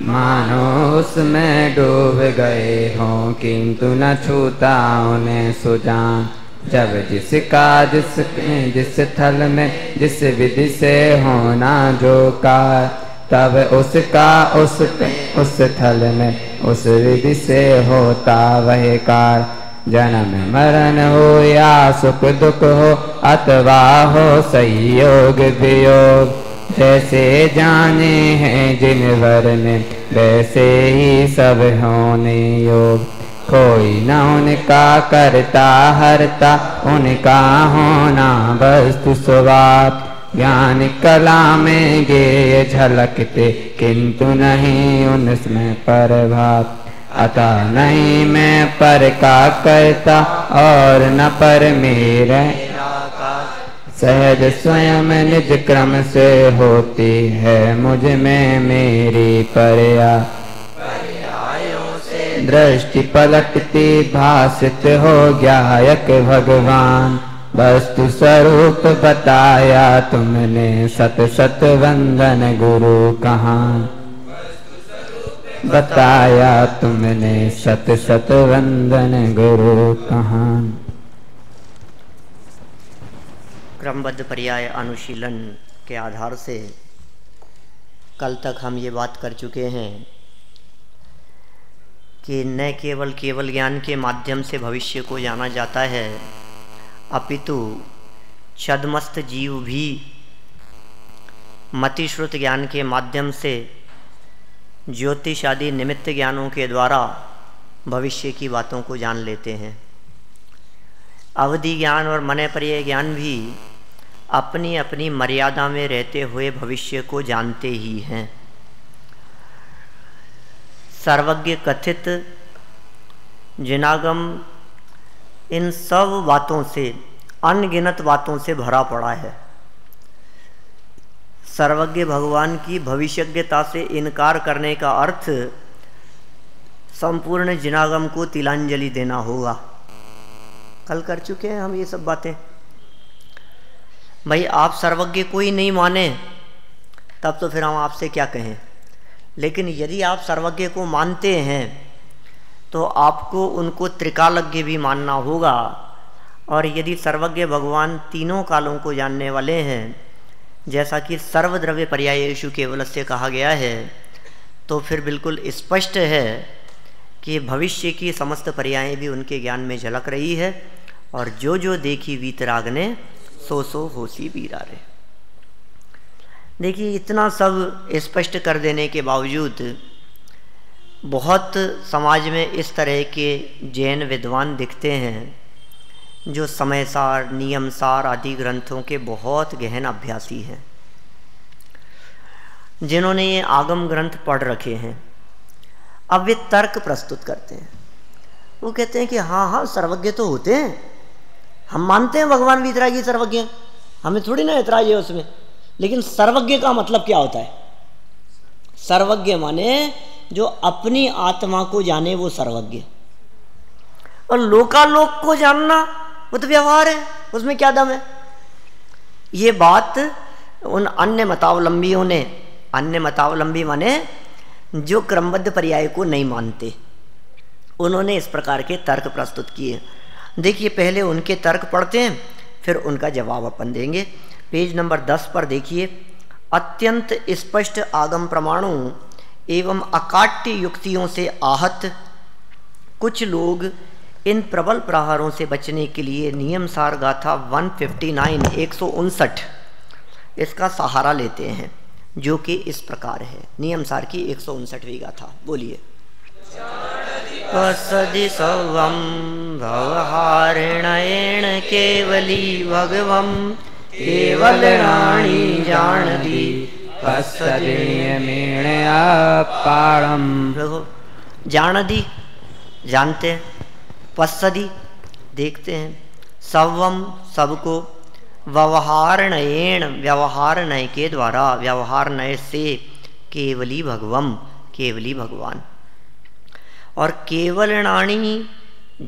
मानो उसमें डूब गए हों किंतु न छूता उन्हें सुजान। जब जिसका जिस थल में जिस विधि से होना जो कार, तब उसका उस थल में उस विधि से होता वह कार। जन्म मरण हो या सुख दुख हो अथवा हो संयोग वियोग, जैसे जाने हैं जिन वर ने वैसे ही सब होने योग। कोई न उनका करता हरता उनका होना वस्तु स्वभाव। ज्ञान कला में गे झलकते किंतु नहीं उनमें प्रभाव। अतः नहीं मैं पर का करता और न पर मेरा, सहज स्वयं निज क्रम से होती है मुझ में मेरी पर्यायों से दृष्टि पलटती भासित हो गायक भगवान। वस्तु स्वरूप बताया तुमने सत सत वंदन गुरु कहाँ, बताया तुमने सत सत वंदन गुरु कहाँ। क्रमबद्ध पर्याय अनुशीलन के आधार से कल तक हम ये बात कर चुके हैं कि न केवल ज्ञान के माध्यम से भविष्य को जाना जाता है, अपितु छद्मस्त जीव भी मतिश्रुत ज्ञान के माध्यम से ज्योतिष आदि निमित्त ज्ञानों के द्वारा भविष्य की बातों को जान लेते हैं। अवधि ज्ञान और मनपर्य ज्ञान भी अपनी अपनी मर्यादा में रहते हुए भविष्य को जानते ही हैं। सर्वज्ञ कथित जिनागम इन सब बातों से, अनगिनत बातों से भरा पड़ा है। सर्वज्ञ भगवान की भविष्यज्ञता से इनकार करने का अर्थ संपूर्ण जिनागम को तिलांजलि देना होगा। कल कर चुके हैं हम ये सब बातें। भाई आप सर्वज्ञ को ही नहीं माने तब तो फिर हम आपसे क्या कहें। लेकिन यदि आप सर्वज्ञ को मानते हैं तो आपको उनको त्रिकालज्ञ भी मानना होगा। और यदि सर्वज्ञ भगवान तीनों कालों को जानने वाले हैं, जैसा कि सर्वद्रव्य पर्यायेषु केवलस्य कहा गया है, तो फिर बिल्कुल स्पष्ट है कि भविष्य की समस्त पर्यायें भी उनके ज्ञान में झलक रही है। और जो जो देखी वीतराग ने सो सो होसी बीरा रे। देखिए इतना सब स्पष्ट कर देने के बावजूद बहुत समाज में इस तरह के जैन विद्वान दिखते हैं जो समयसार, नियमसार आदि ग्रंथों के बहुत गहन अभ्यासी हैं, जिन्होंने ये आगम ग्रंथ पढ़ रखे हैं। अब वे तर्क प्रस्तुत करते हैं। वो कहते हैं कि हाँ सर्वज्ञ तो होते हैं, हम मानते हैं भगवान वीतरागी सर्वज्ञ, हमें थोड़ी ना ऐतराज है उसमें। लेकिन सर्वज्ञ का मतलब क्या होता है? सर्वज्ञ माने जो अपनी आत्मा को जाने वो सर्वज्ञ। और लोकालोक को जानना वो तो व्यवहार है, उसमें क्या दम है? ये बात उन अन्य मतावलंबियों ने, अन्य मतावलंबी माने जो क्रमबद्ध पर्याय को नहीं मानते, उन्होंने इस प्रकार के तर्क प्रस्तुत किए। देखिए पहले उनके तर्क पढ़ते हैं, फिर उनका जवाब अपन देंगे। पेज नंबर 10 पर देखिए। अत्यंत स्पष्ट आगम प्रमाणों एवं अकाट्य युक्तियों से आहत कुछ लोग इन प्रबल प्रहारों से बचने के लिए नियमसार गाथा 159 159 इसका सहारा लेते हैं, जो कि इस प्रकार है। नियमसार की 159वीं गाथा बोलिए। पसदि सवं भवहारिणयेण केवली भगवं केवल राणी जानती पसदि नियमेण अपारम। जानदी जानते हैं, पसदि देखते हैं, सवम सबको, व्यवहारणयेण व्यवहार नय के द्वारा, व्यवहार नय से, केवली भगवम केवली भगवान। और केवल राणी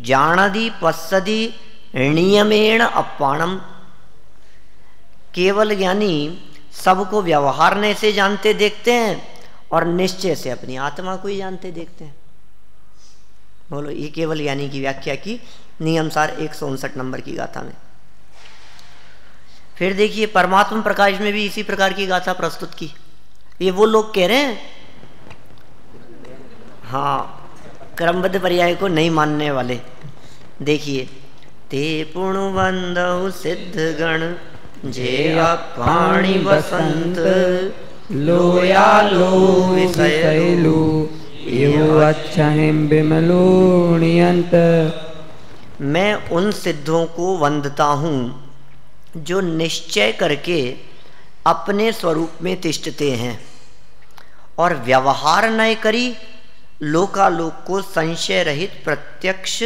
जानदी पसदि नियमेण अपाणम। केवल ज्ञानी सबको व्यवहारने से जानते देखते हैं और निश्चय से अपनी आत्मा को ही जानते देखते हैं। बोलो, ये केवल यानी की व्याख्या की नियमसार 159 नंबर की गाथा में। फिर देखिए परमात्मा प्रकाश में भी इसी प्रकार की गाथा प्रस्तुत की। ये वो लोग कह रहे हैं, हाँ, क्रमबद्ध पर्याय को नहीं मानने वाले। देखिए, ते पुण्यवंदौ सिद्ध गण जे अपाणि बसंत लोया लो विषयलु यो अच्छहिं विमलोनियंत। मैं उन सिद्धों को वंदता हूँ जो निश्चय करके अपने स्वरूप में तिष्ठते हैं और व्यवहार न करी लोकालोक को संशय रहित प्रत्यक्ष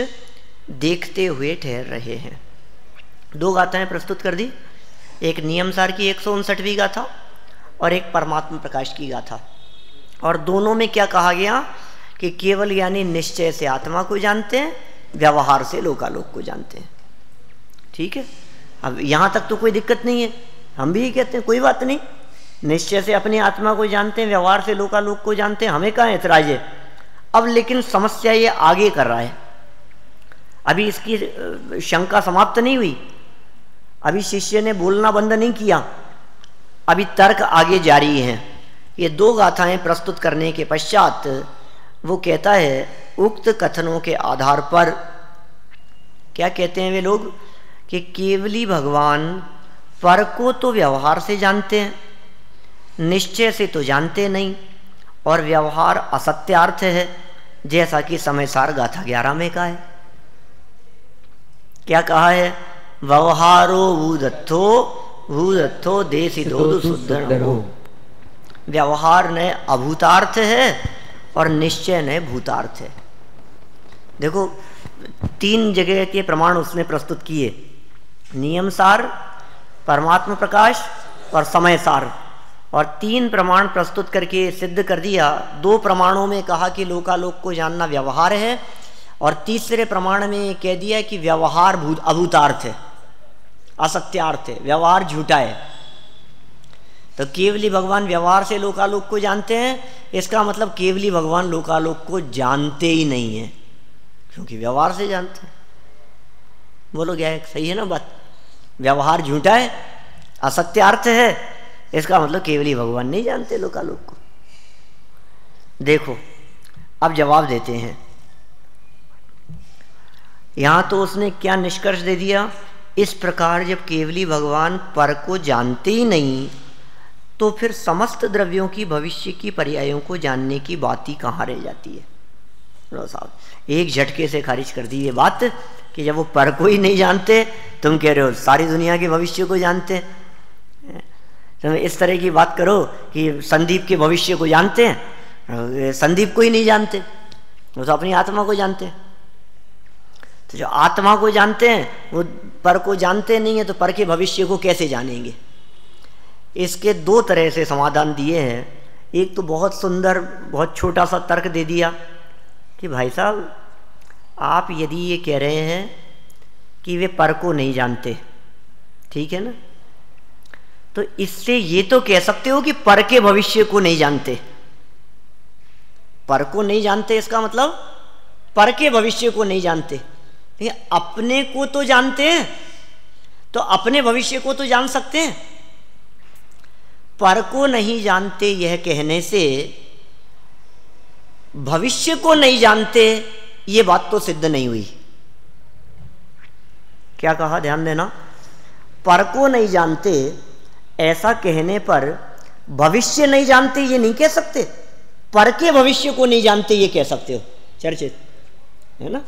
देखते हुए ठहर रहे हैं। दो गाथाएं प्रस्तुत कर दी, एक नियमसार की 159वीं गाथा और एक परमात्मा प्रकाश की गाथा। और दोनों में क्या कहा गया कि केवल यानी निश्चय से आत्मा को जानते हैं, व्यवहार से लोकालोक को जानते हैं। ठीक है, अब यहाँ तक तो कोई दिक्कत नहीं है, हम भी कहते हैं कोई बात नहीं, निश्चय से अपनी आत्मा को जानते हैं, व्यवहार से लोकालोक को जानते हैं, हमें कहाँ ऐतराज है। अब लेकिन समस्या ये आगे कर रहा है, अभी इसकी शंका समाप्त नहीं हुई, अभी शिष्य ने बोलना बंद नहीं किया, अभी तर्क आगे जारी है। ये दो गाथाएं प्रस्तुत करने के पश्चात वो कहता है, उक्त कथनों के आधार पर क्या कहते हैं वे लोग कि केवली भगवान पर को तो व्यवहार से जानते हैं, निश्चय से तो जानते नहीं, और व्यवहार असत्यार्थ है, जैसा कि समयसार गाथा 11 में कहा है। क्या कहा है? व्यवहारो भूदत्थो देशिदो शुद्धो। व्यवहार न अभूतार्थ है और निश्चय न भूतार्थ है। देखो, 3 जगह के प्रमाण उसने प्रस्तुत किए, नियमसार, परमात्मा प्रकाश और समयसार, और 3 प्रमाण प्रस्तुत करके सिद्ध कर दिया। 2 प्रमाणों में कहा कि लोकालोक को जानना व्यवहार है, और तीसरे प्रमाण में कह दिया कि व्यवहार अभूतार्थ है, असत्यार्थ है, व्यवहार झूठा है। तो केवली भगवान व्यवहार से लोकालोक को जानते हैं, इसका मतलब केवली भगवान लोकालोक को जानते ही नहीं है, क्योंकि व्यवहार से जानते हैं। बोलो क्या है, सही है ना बात? व्यवहार झूठा है, असत्यार्थ है, इसका मतलब केवली भगवान नहीं जानते लोकालोक को। देखो, अब जवाब देते हैं। यहां तो उसने क्या निष्कर्ष दे दिया, इस प्रकार जब केवली भगवान पर को जानते ही नहीं, तो फिर समस्त द्रव्यों की भविष्य की पर्यायों को जानने की बात ही कहाँ रह जाती है। साहब, एक झटके से खारिज कर दी ये बात कि जब वो पर को ही नहीं जानते, तुम कह रहे हो सारी दुनिया के भविष्य को जानते हैं। तुम इस तरह की बात करो कि संदीप के भविष्य को जानते हैं, संदीप को ही नहीं जानते, वो तो अपनी आत्मा को जानते हैं। तो जो आत्मा को जानते हैं वो पर को जानते नहीं है, तो पर के भविष्य को कैसे जानेंगे? इसके 2 तरह से समाधान दिए हैं। एक तो बहुत सुंदर, बहुत छोटा सा तर्क दे दिया कि भाई साहब, आप यदि ये कह रहे हैं कि वे पर को नहीं जानते, ठीक है ना, तो इससे ये तो कह सकते हो कि पर के भविष्य को नहीं जानते। पर को नहीं जानते इसका मतलब पर के भविष्य को नहीं जानते, लेकिन अपने को तो जानते हैं, तो अपने भविष्य को तो जान सकते हैं। पर को नहीं जानते यह कहने से भविष्य को नहीं जानते ये बात तो सिद्ध नहीं हुई। क्या कहा, ध्यान देना, पर को नहीं जानते ऐसा कहने पर भविष्य नहीं जानते ये नहीं कह सकते, पर के भविष्य को नहीं जानते ये कह सकते हो। चर्चित है ना?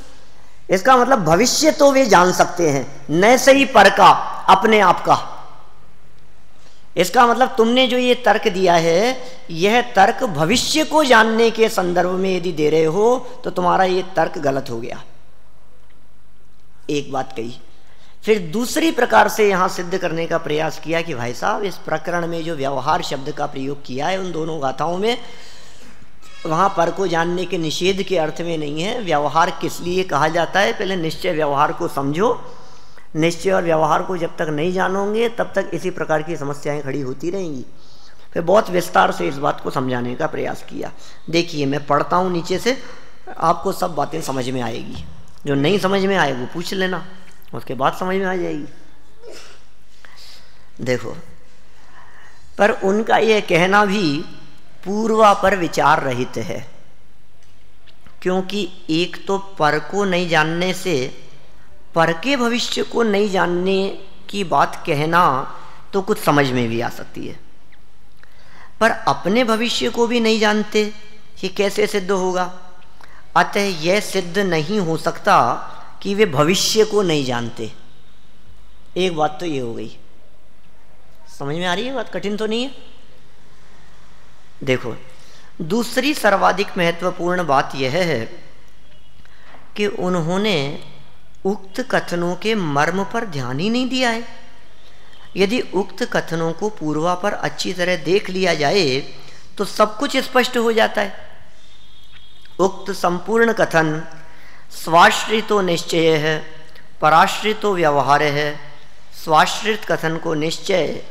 इसका मतलब भविष्य तो वे जान सकते हैं, न सही पर का, अपने आप का। इसका मतलब तुमने जो ये तर्क दिया है, यह तर्क भविष्य को जानने के संदर्भ में यदि दे रहे हो तो तुम्हारा ये तर्क गलत हो गया। एक बात कही। फिर दूसरी प्रकार से यहां सिद्ध करने का प्रयास किया कि भाई साहब, इस प्रकरण में जो व्यवहार शब्द का प्रयोग किया है उन दोनों गाथाओं में, वहां पर को जानने के निषेध के अर्थ में नहीं है। व्यवहार किस लिए कहा जाता है, पहले निश्चय व्यवहार को समझो। निश्चय और व्यवहार को जब तक नहीं जानोगे तब तक इसी प्रकार की समस्याएं खड़ी होती रहेंगी। फिर बहुत विस्तार से इस बात को समझाने का प्रयास किया। देखिए मैं पढ़ता हूँ नीचे से, आपको सब बातें समझ में आएगी। जो नहीं समझ में आए वो पूछ लेना, उसके बाद समझ में आ जाएगी। देखो, पर उनका यह कहना भी पूर्वापर विचार रहित है, क्योंकि एक तो पर को नहीं जानने से पर के भविष्य को नहीं जानने की बात कहना तो कुछ समझ में भी आ सकती है, पर अपने भविष्य को भी नहीं जानते, ये कैसे सिद्ध होगा? अतः यह सिद्ध नहीं हो सकता कि वे भविष्य को नहीं जानते। एक बात तो ये हो गई, समझ में आ रही है बात? कठिन तो नहीं है। देखो, दूसरी सर्वाधिक महत्वपूर्ण बात यह है कि उन्होंने उक्त कथनों के मर्म पर ध्यान ही नहीं दिया है। यदि उक्त कथनों को पूर्वापर अच्छी तरह देख लिया जाए तो सब कुछ स्पष्ट हो जाता है। उक्त संपूर्ण कथन स्वाश्रितो निश्चय है, पराश्रितो व्यवहार है। स्वाश्रित कथन को निश्चय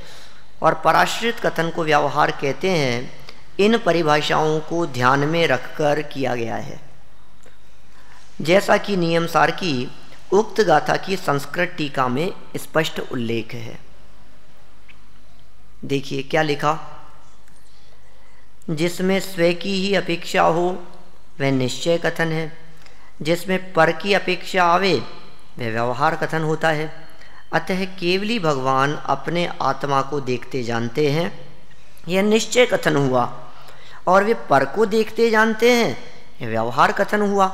और पराश्रित कथन को व्यवहार कहते हैं। इन परिभाषाओं को ध्यान में रखकर किया गया है, जैसा कि नियमसार की उक्त गाथा की संस्कृत टीका में स्पष्ट उल्लेख है। देखिए क्या लिखा, जिसमें स्वयं की ही अपेक्षा हो वह निश्चय कथन है, जिसमें पर की अपेक्षा आवे वह व्यवहार कथन होता है। अतः केवली भगवान अपने आत्मा को देखते जानते हैं, यह निश्चय कथन हुआ, और वे पर को देखते जानते हैं, यह व्यवहार कथन हुआ।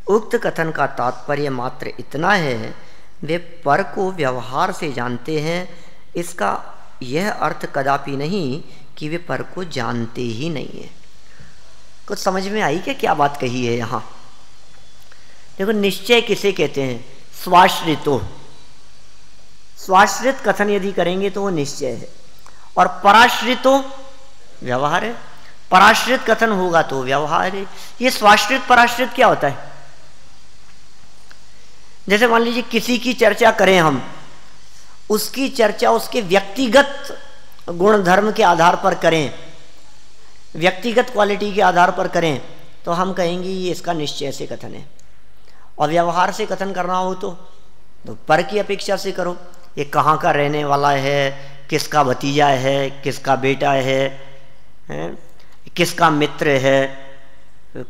उक्त कथन का तात्पर्य मात्र इतना है, वे पर को व्यवहार से जानते हैं। इसका यह अर्थ कदापि नहीं कि वे पर को जानते ही नहीं है। कुछ समझ में आई क्या बात कही है यहाँ? देखो, निश्चय किसे कहते हैं? स्वाश्रितो। स्वाश्रित कथन यदि करेंगे तो वो निश्चय है, और पराश्रितो व्यवहार है। पराश्रित कथन होगा तो व्यवहार है। ये स्वाश्रित पराश्रित क्या होता है? जैसे मान लीजिए किसी की चर्चा करें हम, उसकी चर्चा उसके व्यक्तिगत गुण धर्म के आधार पर करें, व्यक्तिगत क्वालिटी के आधार पर करें, तो हम कहेंगे ये इसका निश्चय से कथन है। और व्यवहार से कथन करना हो तो पर की अपेक्षा से करो। ये कहाँ का रहने वाला है, किसका भतीजा है, किसका बेटा है, किसका मित्र है,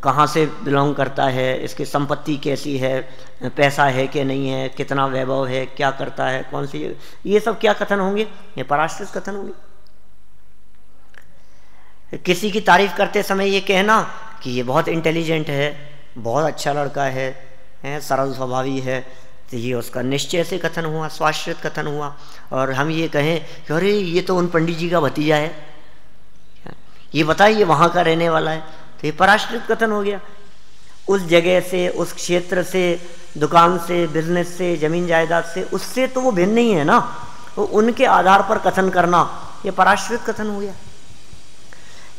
कहाँ से बिलोंग करता है, इसकी संपत्ति कैसी है, पैसा है कि नहीं है, कितना वैभव है, क्या करता है, कौन सी, ये सब क्या कथन होंगे? ये पराश्रित कथन होंगे। किसी की तारीफ करते समय ये कहना कि ये बहुत इंटेलिजेंट है, बहुत अच्छा लड़का है, सरल स्वभावी है, तो ये उसका निश्चय से कथन हुआ, स्वाश्रित कथन हुआ। और हम ये कहें कि अरे ये तो उन पंडित जी का भतीजा है, ये बताइए वहाँ का रहने वाला है, तो ये पराश्रित कथन हो गया। उस जगह से, उस क्षेत्र से, दुकान से, बिजनेस से, जमीन जायदाद से, उससे तो वो भिन्न नहीं है ना, तो उनके आधार पर कथन करना ये पराश्रित कथन हो गया।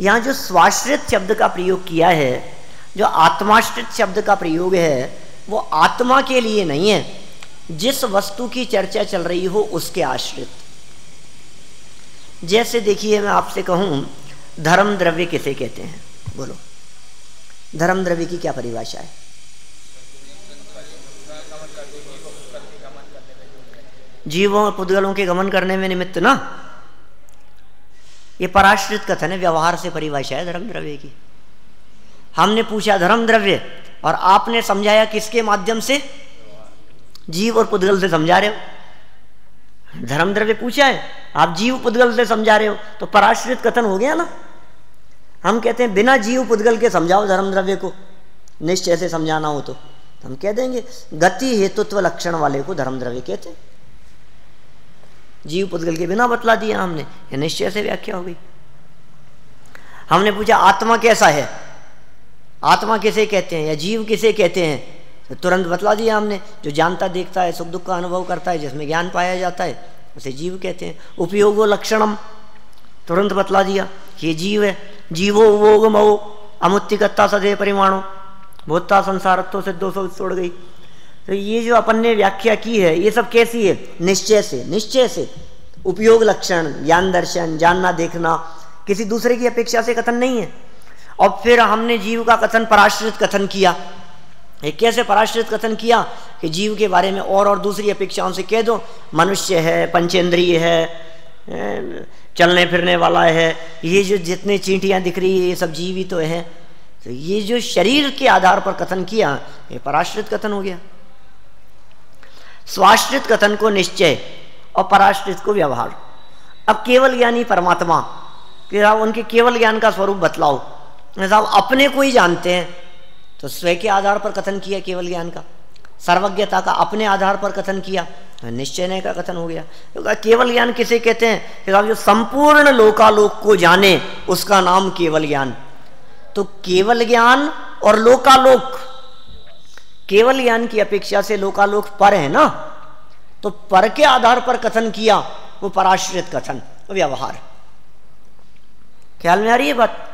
यहाँ जो स्वाश्रित शब्द का प्रयोग किया है, जो आत्माश्रित शब्द का प्रयोग है, वो आत्मा के लिए नहीं है, जिस वस्तु की चर्चा चल रही हो उसके आश्रित। जैसे देखिए, मैं आपसे कहूं धर्म द्रव्य किसे कहते हैं? बोलो, धर्म द्रव्य की क्या परिभाषा है? जीवों और पुद्गलों के गमन करने में निमित्त ना। ये पराश्रित कथन है, व्यवहार से परिभाषा है धर्म द्रव्य की। हमने पूछा धर्म द्रव्य, और आपने समझाया किसके माध्यम से? जीव और पुद्गल से समझा रहे हो। धर्म द्रव्य पूछा है, आप जीव पुद्गल से समझा रहे हो, तो पराश्रित कथन हो गया ना। हम कहते हैं बिना जीव पुद्गल के समझाओ धर्म द्रव्य को, निश्चय से समझाना हो तो हम कह देंगे गति हेतुत्व लक्षण वाले को धर्म द्रव्य कहते हैं। जीव पुद्गल के बिना बतला दिया हमने, ये निश्चय से व्याख्या हो गई। हमने पूछा आत्मा कैसा है, आत्मा किसे कहते हैं या जीव किसे कहते हैं, तो तुरंत बतला दिया हमने, जो जानता देखता है, सुख दुख का अनुभव करता है, जिसमें ज्ञान पाया जाता है, उसे जीव कहते हैं। उपयोगो लक्षणम, तुरंत बतला दिया ये जीव है। जीवो उपभोग मो अमुत्तिकत्ता सदे परिमाणो भूतता संसारत्व से 200 छोड़ गई। तो ये जो अपन ने व्याख्या की है, ये सब कैसी है? निश्चय से। निश्चय से उपयोग लक्षण, ज्ञान दर्शन, जानना देखना, किसी दूसरे की अपेक्षा से कथन नहीं है। और फिर हमने जीव का कथन पराश्रित कथन किया। एक कैसे पराश्रित कथन किया कि जीव के बारे में और दूसरी अपेक्षाओं से कह दो, मनुष्य है, पंचेंद्रिय है, चलने फिरने वाला है, ये जो जितने चींटियां दिख रही है ये सब जीव ही तो है। तो ये जो शरीर के आधार पर कथन किया ये पराश्रित कथन हो गया। स्वाश्रित कथन को निश्चय और पराश्रित को व्यवहार। अब केवल ज्ञानी परमात्मा कि साहब उनके केवल ज्ञान का स्वरूप बतलाओ, साहब अपने को ही जानते हैं तो स्वयं के आधार पर कथन किया केवल ज्ञान का। सर्वज्ञता का अपने आधार पर कथन किया निश्चय का कथन हो गया। तो केवल ज्ञान किसे कहते हैं कि साहब जो संपूर्ण लोकालोक को जाने उसका नाम केवल ज्ञान। तो केवल ज्ञान और लोकालोक, केवल ज्ञान की अपेक्षा से लोकालोक पर है ना, तो पर के आधार पर कथन किया वो पराश्रित कथन व्यवहार। ख्याल में आ रही है बात?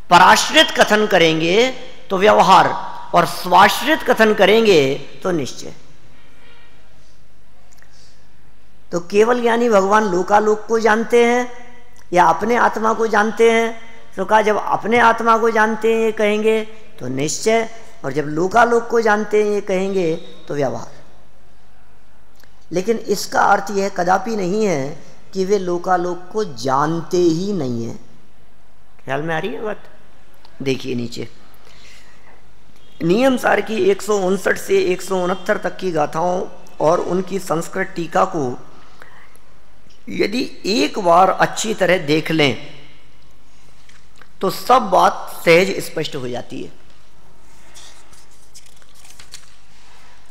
पराश्रित कथन करेंगे तो व्यवहार और स्वाश्रित कथन करेंगे तो निश्चय। तो केवल ज्ञानी भगवान लोकालोक को जानते हैं या अपने आत्मा को जानते हैं? तो कहा जब अपने आत्मा को जानते हैं ये कहेंगे तो निश्चय, और जब लोकालोक को जानते हैं ये कहेंगे तो व्यवहार। लेकिन इसका अर्थ यह कदापि नहीं है कि वे लोकालोक को जानते ही नहीं है। ख्याल में आ रही है बात? देखिए नीचे नियम सार की 159 से 169 तक की गाथाओं और उनकी संस्कृत टीका को यदि एक बार अच्छी तरह देख लें तो सब बात सहज स्पष्ट हो जाती है।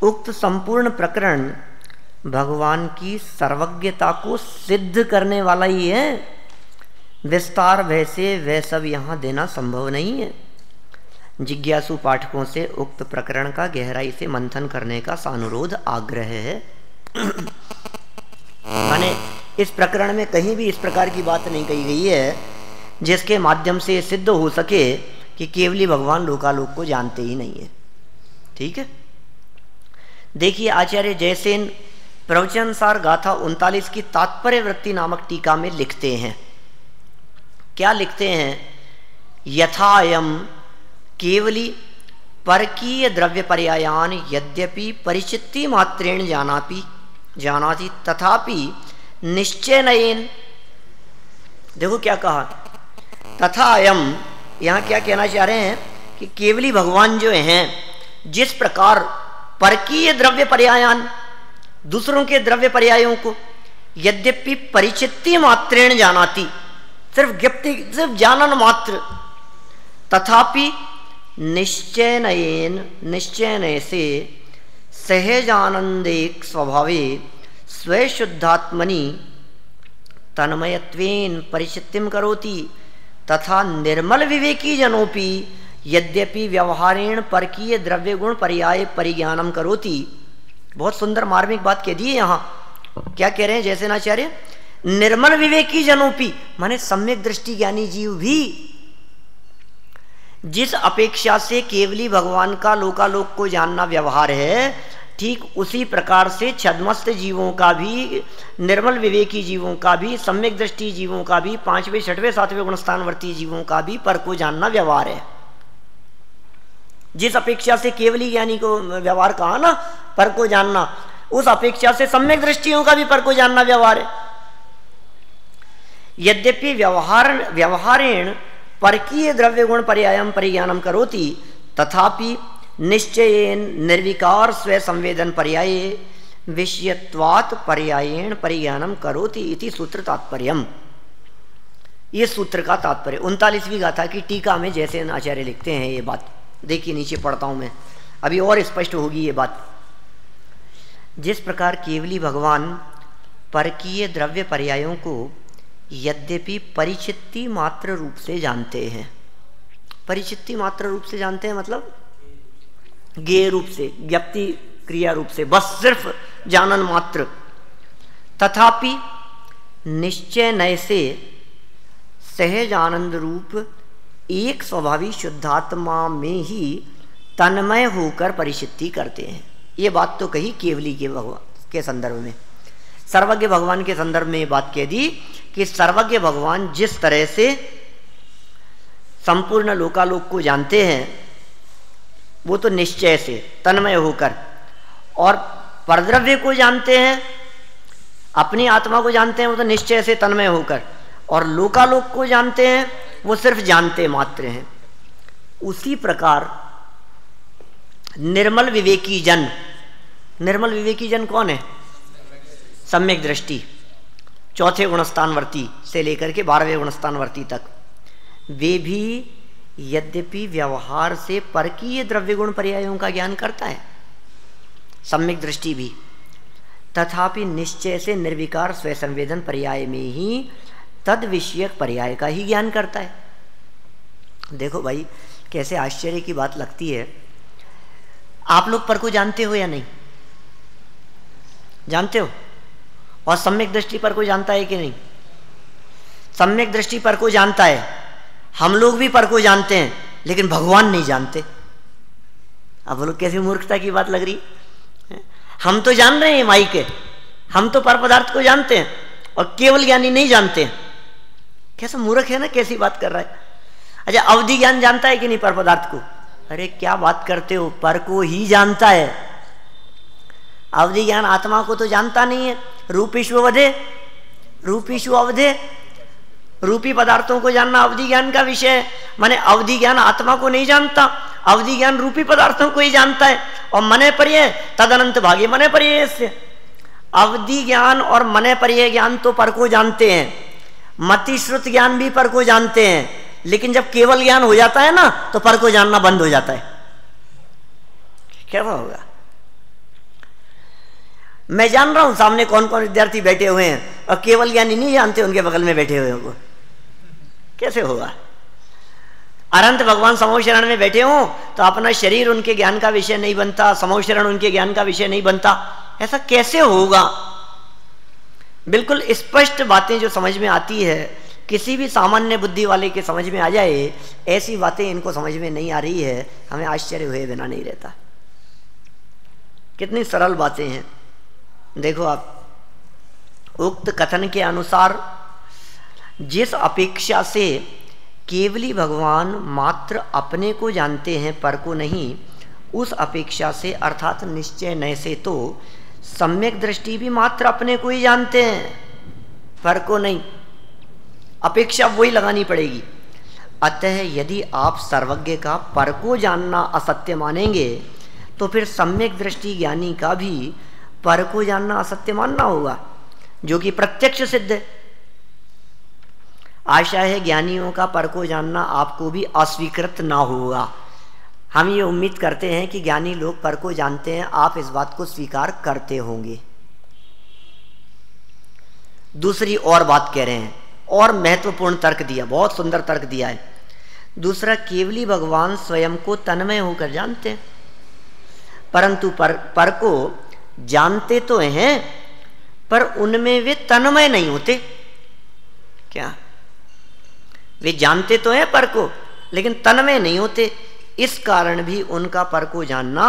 उक्त संपूर्ण प्रकरण भगवान की सर्वज्ञता को सिद्ध करने वाला ही है। विस्तार भय से वह सब यहाँ देना संभव नहीं है। जिज्ञासु पाठकों से उक्त प्रकरण का गहराई से मंथन करने का सानुरोध आग्रह है। माने इस प्रकरण में कहीं भी इस प्रकार की बात नहीं कही गई है जिसके माध्यम से सिद्ध हो सके कि केवली भगवान लोकालोक को जानते ही नहीं है। ठीक है, देखिए आचार्य जयसेन प्रवचनसार गाथा 39 की तात्पर्य वृत्ति नामक टीका में लिखते हैं। क्या लिखते हैं? यथायम केवली परकीय द्रव्य पर्यायान यद्यपि परिचित्ति मात्रेण जानाति तथापि निश्चयनयेन। देखो क्या कहा, तथा अयम, यहाँ क्या कहना चाह रहे हैं कि केवली भगवान जो हैं जिस प्रकार परकीय द्रव्य पर्यायान दूसरों के द्रव्य पर्यायों को यद्यपि परिचित्ति मात्रेण जानाति, सिर्फ ज्ञप्ति, सिर्फ जानन मात्र, तथापि निश्चयनयेन, निश्चयनय से सहजानंदेक स्वभावे स्वशुद्धात्मनि तन्मयत्वेन परिचित्तिम करोति तथा निर्मल विवेकी जनोपि यद्यपि व्यवहारेण परकीय द्रव्य गुण पर्याय परिज्ञानम करोति। बहुत सुंदर मार्मिक बात कह दी है यहाँ। क्या कह रहे हैं जैसे आचार्य? निर्मल विवेकी जनोपि, माने सम्यक दृष्टि ज्ञानी जीव भी जिस अपेक्षा से केवली भगवान का लोकालोक को जानना व्यवहार है, ठीक उसी प्रकार से छद्मस्त जीवों का भी, निर्मल विवेकी जीवों का भी, सम्यक दृष्टि जीवों का भी, 5वें 6वें 7वें गुणस्थानवर्ती जीवों का भी पर को जानना व्यवहार है। जिस अपेक्षा से केवली ज्ञानी को व्यवहार कहा ना, पर को जानना, उस अपेक्षा से सम्यक दृष्टियों का भी पर को जानना व्यवहार है। यद्यपि व्यवहारेण परकीय द्रव्य गुण पर्यायम परिज्ञानम करोति तथापि निश्चयेन निर्विकार स्व संवेदन पर्याय विषयत्वात् पर्यायेण परिज्ञानम करोति इति सूत्र तात्पर्यम। ये सूत्र का तात्पर्य 39वीं गाथा की टीका में जैसे आचार्य लिखते हैं ये बात। देखिए नीचे पढ़ता हूं मैं, अभी और स्पष्ट होगी ये बात। जिस प्रकार केवली भगवान परकीय द्रव्य पर्यायों को यद्यपि परिचित्ति मात्र रूप से जानते हैं, परिचित्ति मात्र रूप से जानते हैं मतलब ज्ञेय रूप से, ज्ञप्ति क्रिया रूप से, बस सिर्फ जानन मात्र, तथापि निश्चय नय से सहज आनंद रूप एक स्वभावी शुद्धात्मा में ही तन्मय होकर परिचित्ति करते हैं। ये बात तो कही केवली के भगवान के संदर्भ में। सर्वज्ञ भगवान के संदर्भ में ये बात कह दी कि सर्वज्ञ भगवान जिस तरह से संपूर्ण लोकालोक को जानते हैं वो तो निश्चय से तन्मय होकर, और परद्रव्य को जानते हैं, अपनी आत्मा को जानते हैं वो तो निश्चय से तन्मय होकर, और लोकालोक को जानते हैं वो सिर्फ जानते मात्र हैं। उसी प्रकार निर्मल विवेकी जन, निर्मल विवेकी जन कौन है? सम्यक दृष्टि, चौथे गुणस्थानवर्ती से लेकर के 12वें गुणस्थानवर्ती तक, वे भी यद्यपि व्यवहार से परकीय द्रव्य गुण पर्यायों का ज्ञान करता है, सम्यक दृष्टि भी, तथापि निश्चय से निर्विकार स्वसंवेदन पर्याय में ही तद विषयक पर्याय का ही ज्ञान करता है। देखो भाई कैसे आश्चर्य की बात लगती है। आप लोग पर को जानते हो या नहीं? जानते हो? और सम्यक दृष्टि पर को जानता है कि नहीं? सम्यक दृष्टि पर को जानता है, हम लोग भी पर को जानते हैं, लेकिन भगवान नहीं जानते। अब लोग कैसी मूर्खता की बात लग रही है। हम तो जान रहे हैं माई के, हम तो पर पदार्थ को जानते हैं, और केवल ज्ञानी नहीं जानते हैं। कैसा मूर्ख है ना, कैसी बात कर रहा है। अच्छा, अवधि ज्ञान जानता है कि नहीं पर पदार्थ को? अरे क्या बात करते हो, पर को ही जानता है। अवधि ज्ञान आत्मा को तो जानता नहीं है। रूपीशु अवधे, रूपीशु अवधे, रूपी पदार्थों को जानना अवधि ज्ञान का विषय है। माने अवधि ज्ञान आत्मा को नहीं जानता, अवधि ज्ञान रूपी पदार्थों को ही जानता है। और मने पर्यय तदनंत भागे मने पर्यय से, अवधि ज्ञान और मने पर्यय ज्ञान तो पर को जानते हैं, मति श्रुत ज्ञान भी पर को जानते हैं, लेकिन जब केवल ज्ञान हो जाता है ना तो पर को जानना बंद हो जाता है। क्या होगा? मैं जान रहा हूं सामने कौन कौन विद्यार्थी बैठे हुए हैं, और केवल ज्ञानी नहीं जानते उनके बगल में बैठे हुए को। कैसे होगा? अनंत भगवान समूह शरण में बैठे हों तो अपना शरीर उनके ज्ञान का विषय नहीं बनता, समूह शरण उनके ज्ञान का विषय नहीं बनता। ऐसा कैसे होगा? बिल्कुल स्पष्ट बातें जो समझ में आती है, किसी भी सामान्य बुद्धि वाले के समझ में आ जाए, ऐसी बातें इनको समझ में नहीं आ रही है, हमें आश्चर्य हुए बिना नहीं रहता। कितनी सरल बातें हैं। देखो आप, उक्त कथन के अनुसार जिस अपेक्षा से केवली भगवान मात्र अपने को जानते हैं, पर को नहीं, उस अपेक्षा से अर्थात निश्चय नय से तो सम्यक दृष्टि भी मात्र अपने को ही जानते हैं, पर को नहीं। अपेक्षा वही लगानी पड़ेगी। अतः यदि आप सर्वज्ञ का पर को जानना असत्य मानेंगे तो फिर सम्यक दृष्टि ज्ञानी का भी पर को जानना असत्य मानना होगा, जो कि प्रत्यक्ष सिद्ध है। आशा है ज्ञानियों का पर को जानना आपको भी अस्वीकृत ना होगा। हम ये उम्मीद करते हैं कि ज्ञानी लोग पर को जानते हैं, आप इस बात को स्वीकार करते होंगे। दूसरी और बात कह रहे हैं, और महत्वपूर्ण तर्क दिया, बहुत सुंदर तर्क दिया है। दूसरा, केवली भगवान स्वयं को तन्मय होकर जानते हैं, परंतु पर को जानते तो हैं, पर उनमें वे तन्मय नहीं होते। क्या? वे जानते तो हैं पर को, लेकिन तन्मय नहीं होते। इस कारण भी उनका पर को जानना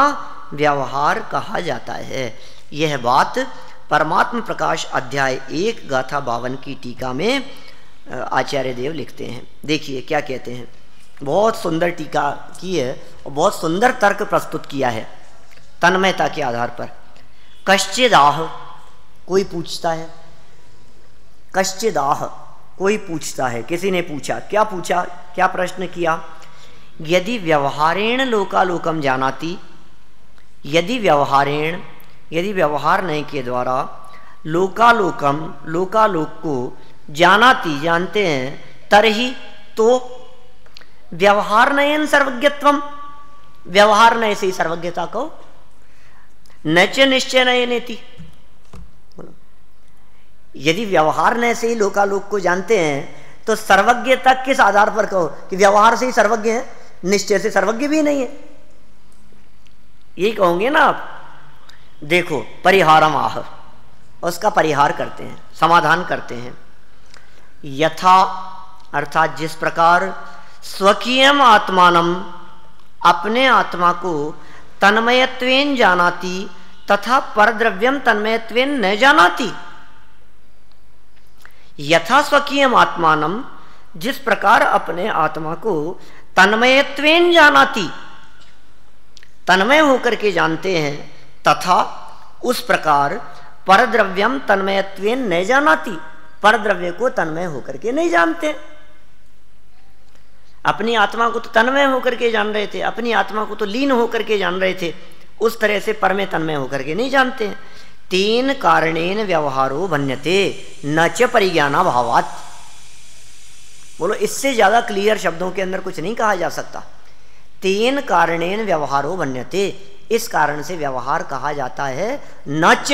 व्यवहार कहा जाता है। यह बात परमात्म प्रकाश अध्याय 1 गाथा 52 की टीका में आचार्य देव लिखते हैं। देखिए क्या कहते हैं। बहुत सुंदर टीका की है और बहुत सुंदर तर्क प्रस्तुत किया है तन्मयता के आधार पर। कश्चिदाह, कोई पूछता है, कश्चिदाह कोई पूछता है, किसी ने पूछा। क्या पूछा? क्या प्रश्न किया? यदि व्यवहारेण लोकालोकम जानाति, यदि व्यवहार नहीं के द्वारा लोकालोकम, लोकालोक को जानाति, जानते हैं, तरही तो व्यवहार नयन सर्वज्ञत्वम, व्यवहार नय से ही सर्वज्ञता को, नच निश्चय नयनेति। यदि व्यवहार नय से ही लोकालोक को जानते हैं तो सर्वज्ञता किस आधार पर कहो कि व्यवहार से ही सर्वज्ञ है, निश्चय से सर्वज्ञ भी नहीं है? यही कहोगे ना आप। देखो, परिहारम आह, उसका परिहार करते हैं, समाधान करते हैं। यथा अर्थात जिस प्रकार स्वकीयम आत्मानम, अपने आत्मा को तन्मयत्वेन जानाति तथा परद्रव्यम तन्मयत्वेन न जानाति। यथा स्वकीयम आत्मानम, जिस प्रकार अपने आत्मा को तन्मयत्वेन जानाति, तन्मय होकर के जानते हैं, तथा उस प्रकार परद्रव्यम तन्मयत्वेन न जानाति, परद्रव्य को तन्मय होकर के नहीं जानते। अपनी आत्मा को तो तन्मय होकर के जान रहे थे, अपनी आत्मा को तो लीन होकर के जान रहे थे, उस तरह से पर में तन्मय होकर के नहीं जानते। तीन कारणेन व्यवहारो भन्यते न च परिज्ञानाभावात्। बोलो, इससे ज्यादा क्लियर शब्दों के अंदर कुछ नहीं कहा जा सकता। तीन कारणेन व्यवहारो भन्यते, इस कारण से व्यवहार कहा जाता है। न च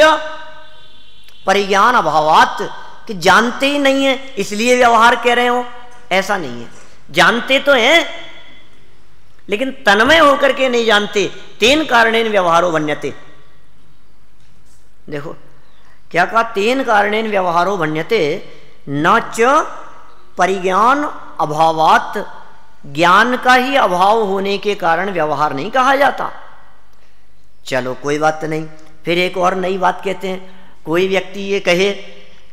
परिज्ञान अभावात्, कि जानते ही नहीं है इसलिए व्यवहार कह रहे हो, ऐसा नहीं है। जानते तो हैं लेकिन तन्मय होकर के नहीं जानते। तीन कारणेन व्यवहारो भन्यते। देखो क्या कहा, तीन कारणेन व्यवहारो भन्यते न च परिज्ञान अभावात्, ज्ञान का ही अभाव होने के कारण व्यवहार नहीं कहा जाता। चलो कोई बात नहीं, फिर एक और नई बात कहते हैं। कोई व्यक्ति ये कहे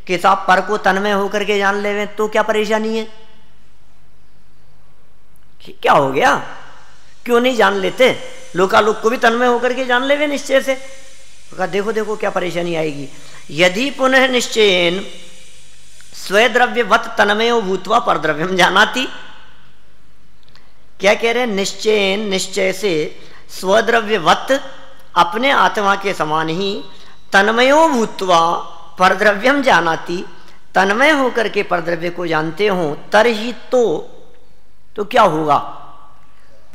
कि साहब पर को तन्मय होकर के जान लेवे तो क्या परेशानी है, क्या हो गया, क्यों नहीं जान लेते, लोकालोक को भी तन्मय होकर के जान लेवे निश्चय से। कहा देखो देखो क्या परेशानी आएगी। यदि पुनः निश्चयेन स्वद्रव्यवत तन्मयो भूत्वा परद्रव्यम जानाति। क्या कह रहे हैं, निश्चयेन, निश्चय से, स्वद्रव्यवत, अपने आत्मा के समान ही, तन्मयो भूत्वा परद्रव्यम जानाति, तन्मय होकर के परद्रव्य को जानते हो, तरहि तो क्या होगा,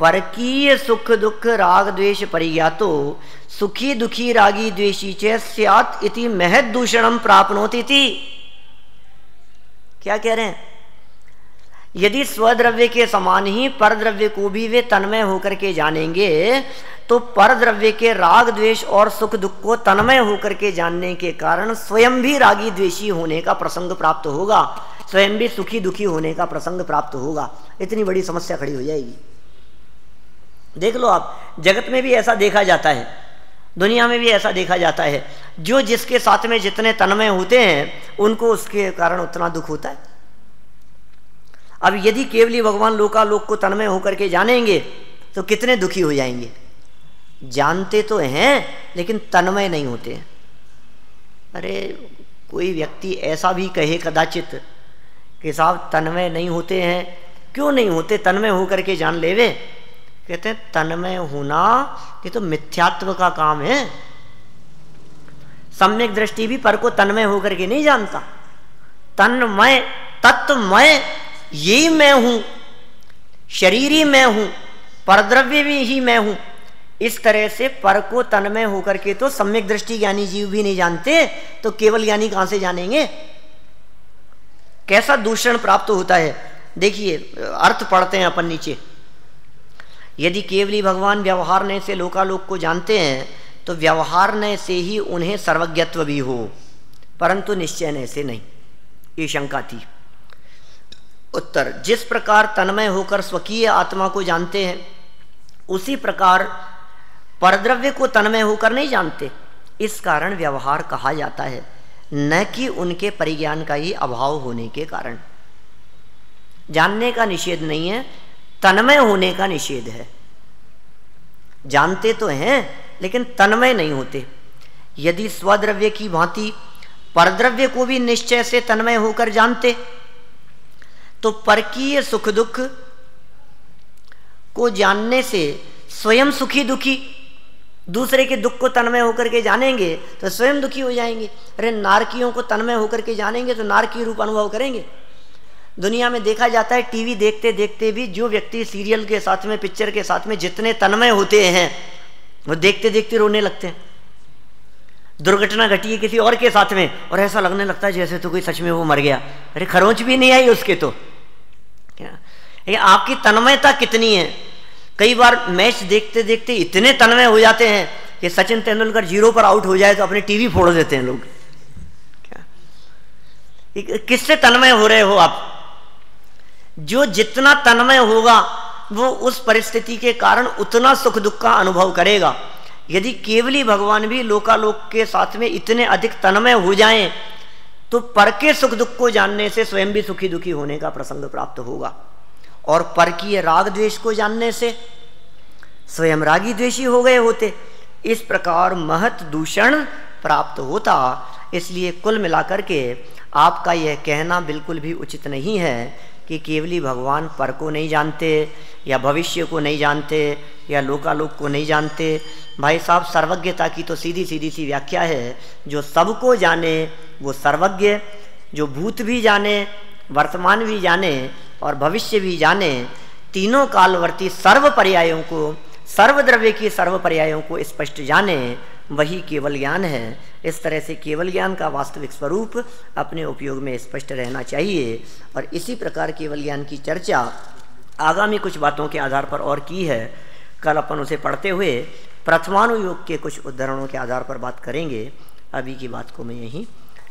परकीय सुख दुख राग द्वेष परिज्ञातो सुखी दुखी रागी द्वेषी च स्यात् इति महद दूषणम प्राप्नोति इति। क्या कह रहे हैं, यदि स्वद्रव्य के समान ही परद्रव्य को भी वे तन्मय होकर के जानेंगे तो परद्रव्य के राग द्वेष और सुख दुख को तन्मय होकर के जानने के कारण स्वयं भी रागी द्वेषी होने का प्रसंग प्राप्त होगा, स्वयं भी सुखी दुखी होने का प्रसंग प्राप्त होगा। इतनी बड़ी समस्या खड़ी हो जाएगी। देख लो आप, जगत में भी ऐसा देखा जाता है, दुनिया में भी ऐसा देखा जाता है, जो जिसके साथ में जितने तन्मय होते हैं उनको उसके कारण उतना दुख होता है। अब यदि केवली भगवान लोकालोक को तन्मय होकर के जानेंगे तो कितने दुखी हो जाएंगे। जानते तो हैं लेकिन तन्मय नहीं होते। अरे कोई व्यक्ति ऐसा भी कहे कदाचित कि साहब तन्मय नहीं होते हैं, क्यों नहीं होते, तन्मय होकर के जान लेवे। कहते हैं तन्मय होना ये तो मिथ्यात्व का काम है। सम्यक दृष्टि भी पर को तन्मय होकर के नहीं जानता। तन्मय, तत्वमय, यही मैं हूं, शरीर ही मैं हूं, परद्रव्य भी ही मैं हूं। इस तरह से पर को तन्मय होकर के तो सम्यक दृष्टि ज्ञानी जीव भी नहीं जानते, तो केवल ज्ञानी कहां से जानेंगे। कैसा दूषण प्राप्त होता है। देखिए अर्थ पढ़ते हैं अपन नीचे। यदि केवली भगवान व्यवहारने से लोकालोक को जानते हैं तो व्यवहारने से ही उन्हें सर्वज्ञत्व भी हो, परंतु निश्चयने से नहीं। ये शंका थी। उत्तर, जिस प्रकार तन्मय होकर स्वकीय आत्मा को जानते हैं उसी प्रकार परद्रव्य को तन्मय होकर नहीं जानते। इस कारण व्यवहार कहा जाता है, न कि उनके परिज्ञान का ही अभाव होने के कारण। जानने का निषेध नहीं है, तन्मय होने का निषेध है। जानते तो हैं लेकिन तन्मय नहीं होते। यदि स्वद्रव्य की भांति परद्रव्य को भी निश्चय से तन्मय होकर जानते तो परकीय सुख दुख को जानने से स्वयं सुखी दुखी, दूसरे के दुख को तन्मय होकर के जानेंगे तो स्वयं दुखी हो जाएंगे। अरे नारकियों को तन्मय होकर के जानेंगे तो नारकी रूप अनुभव करेंगे। दुनिया में देखा जाता है, टीवी देखते देखते भी जो व्यक्ति सीरियल के साथ में, पिक्चर के साथ में जितने तन्मय होते हैं वो देखते देखते रोने लगते हैं। दुर्घटना घटी है किसी और के साथ में और ऐसा लगने लगता है जैसे तो कोई सच में वो मर गया। अरे खरोंच भी नहीं आई उसके तो क्या। आपकी तन्मयता कितनी है। कई बार मैच देखते देखते इतने तन्मय हो जाते हैं कि सचिन तेंदुलकर 0 पर आउट हो जाए तो अपने टीवी फोड़ देते हैं लोग। क्या किससे तन्मय हो रहे हो आप। जो जितना तन्मय होगा वो उस परिस्थिति के कारण उतना सुख दुख का अनुभव करेगा। यदि केवली भगवान भी लोकालोक के साथ में इतने अधिक तन्मय हो जाएं तो पर के सुख दुख को जानने से स्वयं भी सुखी दुखी होने का प्रसंग प्राप्त होगा, और पर की राग द्वेष को जानने से स्वयं रागी द्वेषी हो गए होते। इस प्रकार महत दूषण प्राप्त होता। इसलिए कुल मिलाकर के आपका यह कहना बिल्कुल भी उचित नहीं है कि केवली भगवान पर को नहीं जानते या भविष्य को नहीं जानते या लोकालोक को नहीं जानते। भाई साहब, सर्वज्ञता की तो सीधी सीधी सी व्याख्या है, जो सबको जाने वो सर्वज्ञ, जो भूत भी जाने, वर्तमान भी जाने और भविष्य भी जाने, तीनों कालवर्ती सर्व पर्यायों को, सर्वद्रव्य की सर्व पर्यायों को स्पष्ट जाने, वही केवल ज्ञान है। इस तरह से केवल ज्ञान का वास्तविक स्वरूप अपने उपयोग में स्पष्ट रहना चाहिए। और इसी प्रकार केवल ज्ञान की चर्चा आगामी कुछ बातों के आधार पर और की है। कल अपन उसे पढ़ते हुए प्रथमानुयोग के कुछ उद्धरणों के आधार पर बात करेंगे। अभी की बात को मैं यहीं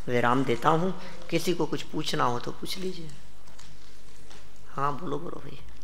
विराम देता हूँ। किसी को कुछ पूछना हो तो पूछ लीजिए। हाँ बोलो बोलो भैया।